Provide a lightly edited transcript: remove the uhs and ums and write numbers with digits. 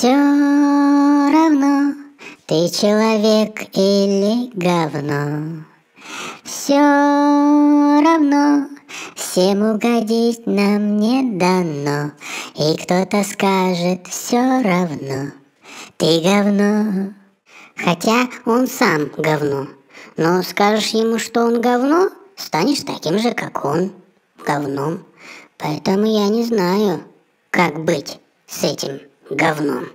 Все равно, ты человек или говно. Все равно, всем угодить нам не дано. И кто-то скажет все равно, ты говно. Хотя он сам говно. Но скажешь ему, что он говно, станешь таким же, как он, говном. Поэтому я не знаю, как быть с этим говном.